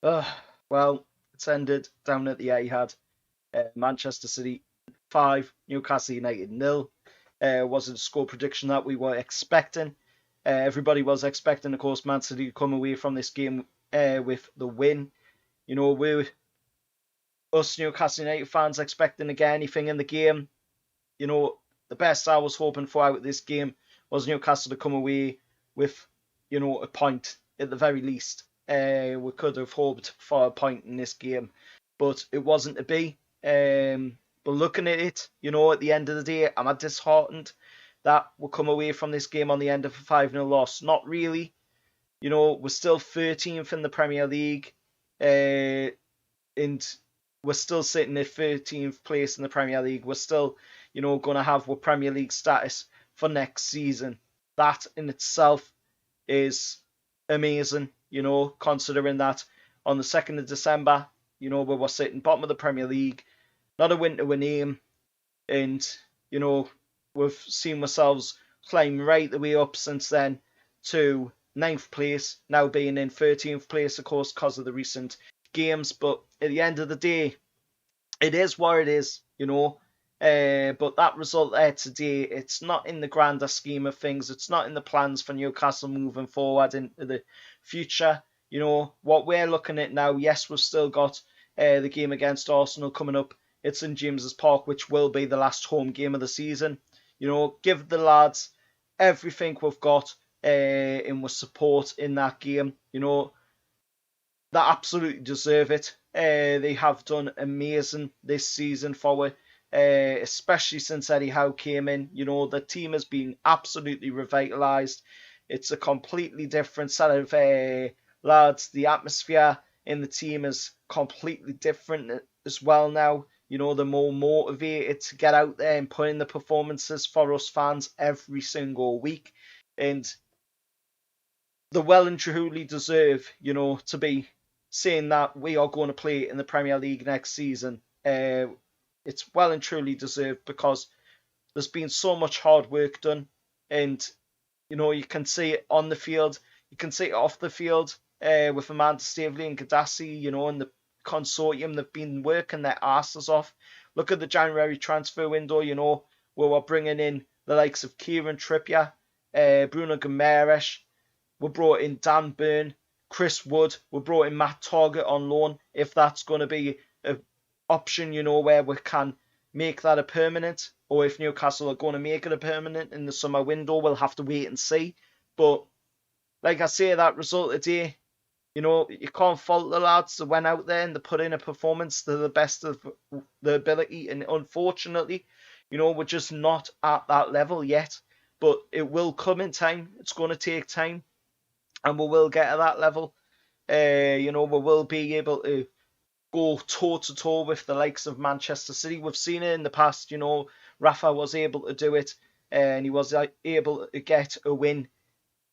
Uh, well, it's ended down at the Etihad. Manchester City 5, Newcastle United 0. Wasn't a score prediction that we were expecting. Everybody was expecting, of course, Man City to come away from this game with the win. We us Newcastle United fans expecting to get anything in the game. The best I was hoping for out of this game was Newcastle to come away with, a point at the very least. We could have hoped for a point in this game, but it wasn't to be. But looking at it, at the end of the day, am I disheartened that we'll come away from this game on the end of a 5-0 loss? Not really. We're still 13th in the Premier League, and we're still sitting at 13th place in the Premier League. We're still, going to have our Premier League status for next season. That in itself is amazing, considering that on the 2nd of December, we were sitting bottom of the Premier League, not a win to a name, and, we've seen ourselves climb right the way up since then to 9th place, now being in 13th place, of course, because of the recent games. But at the end of the day, it is what it is, but that result there today, it's not in the grander scheme of things. It's not in the plans for Newcastle moving forward into the future. What we're looking at now, yes, we've still got the game against Arsenal coming up. It's in James's Park, which will be the last home game of the season. Give the lads everything we've got and with support in that game. They absolutely deserve it. They have done amazing this season for it, especially since Eddie Howe came in. The team has been absolutely revitalised. It's a completely different set of lads. The atmosphere in the team is completely different as well now. They're more motivated to get out there and put in the performances for us fans every single week. And they well and truly deserve, to be saying that we are going to play in the Premier League next season. It's well and truly deserved because there's been so much hard work done, and you can see it on the field, you can see it off the field with Amanda Staveley and Gadassi, and the consortium. They've been working their asses off. Look at the January transfer window, where we're bringing in the likes of Kieran Trippier, Bruno Guimaraes. We brought in Dan Burn, Chris Wood. We brought in Matt Targett on loan. If that's going to be an option, where we can make that a permanent, or if Newcastle are going to make it a permanent in the summer window, we'll have to wait and see. But like I say, that result today, you can't fault the lads that went out there and they put in a performance to the best of their ability. And unfortunately, we're just not at that level yet. But it will come in time. It's going to take time. And we will get to that level. We will be able to go toe-to-toe with the likes of Manchester City. We've seen it in the past. Rafa was able to do it. And he was able to get a win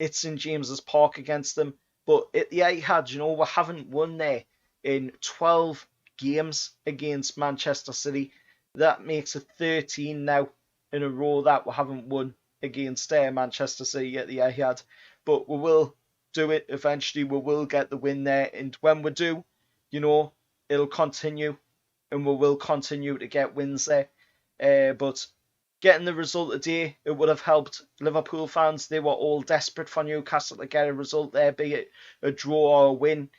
at St James's Park against them. But at the Etihad, we haven't won there in 12 games against Manchester City. That makes it 13 now in a row that we haven't won against Manchester City at the Etihad. But we will do it eventually. We will get the win there. And when we do, it'll continue. And we will continue to get wins there. But getting the result today, it would have helped Liverpool fans. They were all desperate for Newcastle to get a result there, be it a draw or a win,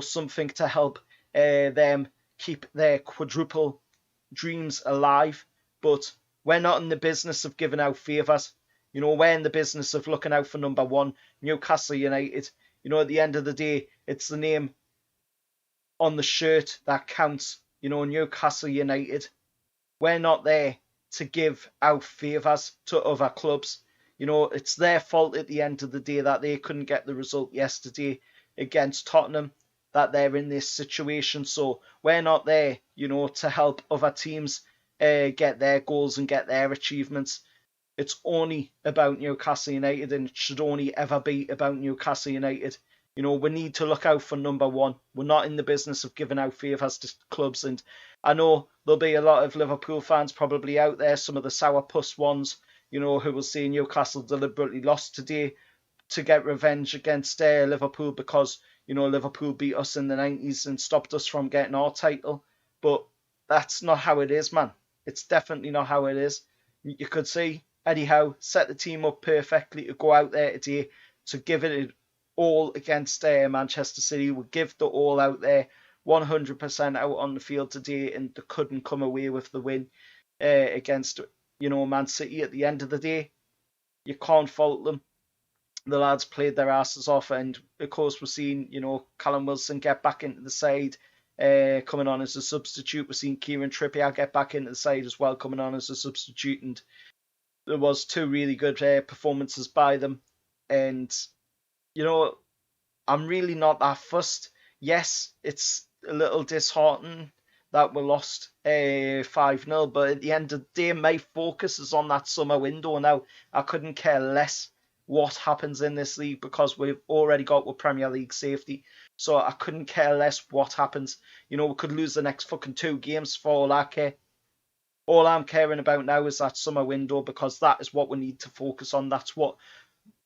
something to help them keep their quadruple dreams alive. But we're not in the business of giving out favours. We're in the business of looking out for number one, Newcastle United. At the end of the day, it's the name on the shirt that counts, Newcastle United. We're not there to give out favours to other clubs. It's their fault at the end of the day that they couldn't get the result yesterday against Tottenham, that they're in this situation. So we're not there, to help other teams get their goals and get their achievements. It's only about Newcastle United, and it should only ever be about Newcastle United. We need to look out for number one. We're not in the business of giving out favours to clubs. And I know there'll be a lot of Liverpool fans probably out there, some of the sourpuss ones, who will say Newcastle deliberately lost today to get revenge against Liverpool because, Liverpool beat us in the 90s and stopped us from getting our title. But that's not how it is, man. It's definitely not how it is. You could see Eddie Howe set the team up perfectly to go out there today to give it all against Manchester City. Would give the all out there, 100% out on the field today, and they couldn't come away with the win against Man City. At the end of the day, you can't fault them. The lads played their asses off, and of course we're seeing Callum Wilson get back into the side, coming on as a substitute. We're seeing Kieran Trippier get back into the side as well, coming on as a substitute, and there was two really good performances by them. And I'm really not that fussed. Yes, it's a little disheartening that we lost 5-0, but at the end of the day, my focus is on that summer window now. I couldn't care less what happens in this league because we've already got with Premier League safety. So I couldn't care less what happens. We could lose the next fucking 2 games for all I care. All I'm caring about now is that summer window, because that is what we need to focus on. That's what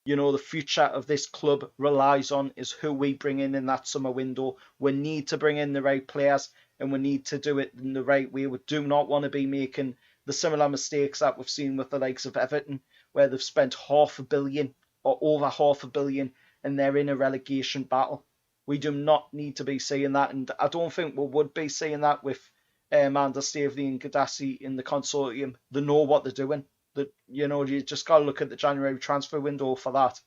the future of this club relies on, is who we bring in that summer window. We need to bring in the right players, and we need to do it in the right way. We do not want to be making the similar mistakes that we've seen with the likes of Everton, where they've spent £500 million or over £500 million, and they're in a relegation battle. We do not need to be seeing that, and I don't think we would be seeing that with Amanda Staveley and Gadassi in the consortium. They know what they're doing. You just got to look at the January transfer window for that.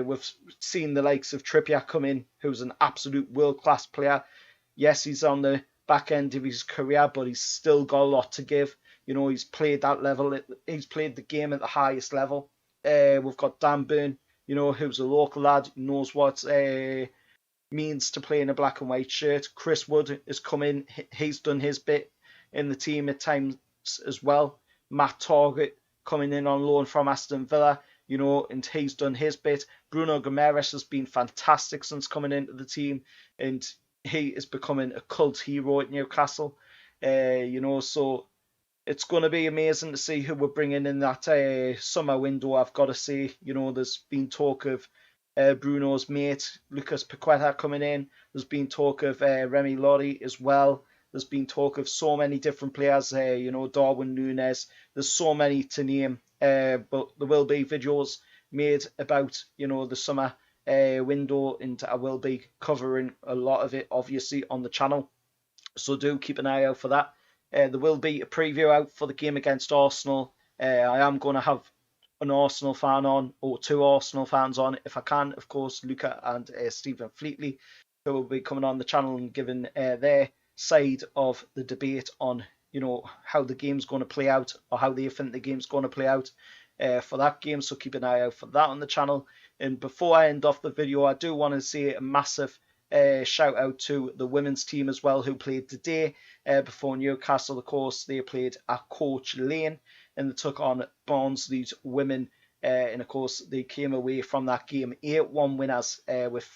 We've seen the likes of Trippier come in, who's an absolute world-class player. Yes, he's on the back end of his career, but he's still got a lot to give. He's played that level. He's played the game at the highest level. We've got Dan Burn, who's a local lad, knows what means to play in a black and white shirt. Chris Wood has come in. He's done his bit in the team at times as well. Matt Target coming in on loan from Aston Villa, and he's done his bit. Bruno Guimaraes has been fantastic since coming into the team, and he is becoming a cult hero at Newcastle. So it's going to be amazing to see who we're bringing in that summer window. I've got to say, there's been talk of Bruno's mate, Lucas Paqueta, coming in. There's been talk of Remy Lottie as well. There's been talk of so many different players, Darwin Núñez. There's so many to name, but there will be videos made about, the summer window, and I will be covering a lot of it, obviously, on the channel. So do keep an eye out for that. There will be a preview out for the game against Arsenal. I am going to have an Arsenal fan on, or 2 Arsenal fans on, if I can. Of course, Luca and Stephen Fleetley, who will be coming on the channel and giving their side of the debate on how the game's going to play out, or how they think the game's going to play out for that game. So keep an eye out for that on the channel. And before I end off the video, I do want to say a massive shout out to the women's team as well, who played today before Newcastle. Of course, they played at Coach Lane and they took on Barnsley's women, and of course they came away from that game 8-1 winners, with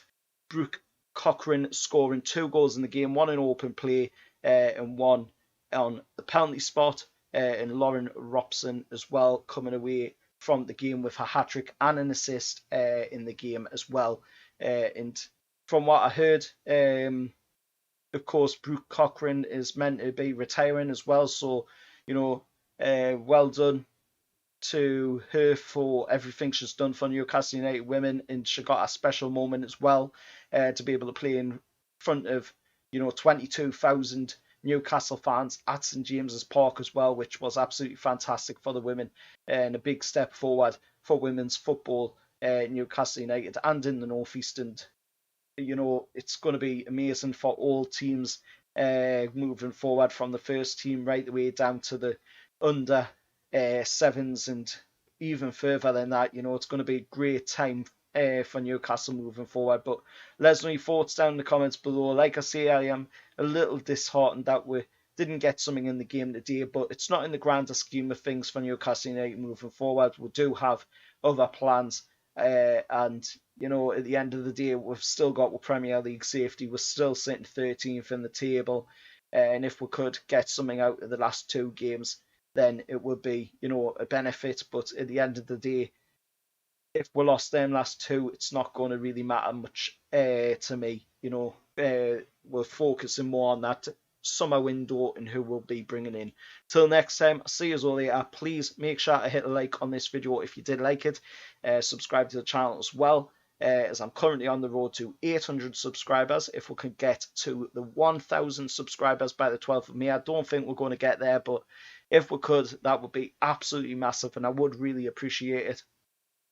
Brooke Cochrane scoring 2 goals in the game, 1 in open play and 1 on the penalty spot, and Lauren Robson as well coming away from the game with a hat-trick and an assist in the game as well. And from what I heard, of course, Brooke Cochrane is meant to be retiring as well, so well done to her for everything she's done for Newcastle United women, and she got a special moment as well to be able to play in front of 22,000 Newcastle fans at St James's Park as well, which was absolutely fantastic for the women, and a big step forward for women's football Newcastle United and in the North East. And it's going to be amazing for all teams moving forward, from the first team right the way down to the under sevens and even further than that. It's going to be a great time for Newcastle moving forward. But let us know your thoughts down in the comments below. Like I say, I am a little disheartened that we didn't get something in the game today, but it's not in the grander scheme of things for Newcastle United moving forward. We do have other plans, and at the end of the day, we've still got Premier League safety. We're still sitting 13th in the table, and if we could get something out of the last 2 games, then it would be a benefit. But at the end of the day, if we lost them last two, it's not going to really matter much to me. We're focusing more on that summer window and who we'll be bringing in. Till next time, I'll see you all later. Please make sure to hit a like on this video if you did like it. Subscribe to the channel as well, as I'm currently on the road to 800 subscribers. If we can get to the 1,000 subscribers by the 12th of May, I don't think we're going to get there, but if we could, that would be absolutely massive, and I would really appreciate it.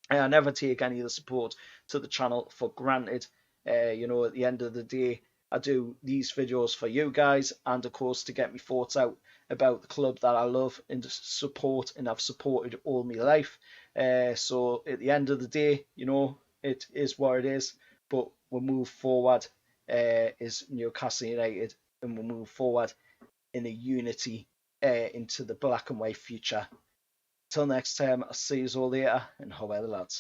I never take any of the support to the channel for granted. At the end of the day, I do these videos for you guys, and of course to get my thoughts out about the club that I love and support and have supported all my life. So at the end of the day, it is what it is. But we'll move forward as Newcastle United, and we'll move forward in a unity into the black and white future. Till next time, I'll see you all later, and how are the lads?